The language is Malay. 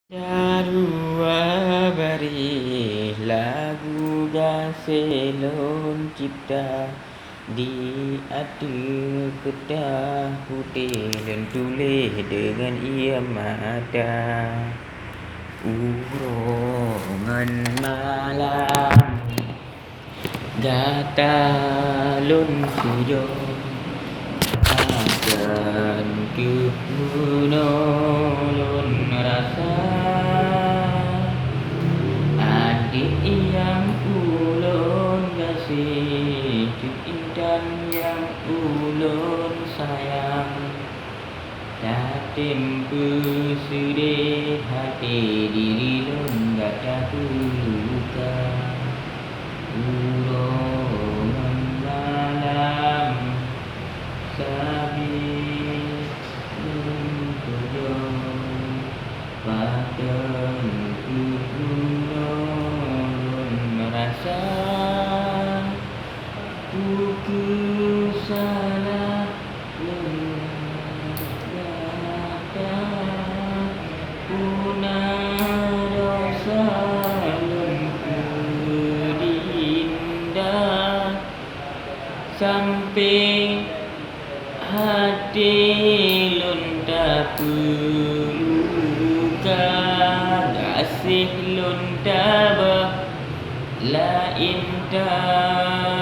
Jarua bari lagu gaselon cipta di atu kedah putih dan tulis dengan ia mata urongan malam gata lun sujo akan ke menolong rasa adik yang ulun kasih dan yang ulun sayang datim bersedih hati diri lun gata luka urongan malam sabit beruntung padang ulun merasa ku salah kata puna dosa lun kudinda sampai hati lun tak luka kasih lun tabah lain tak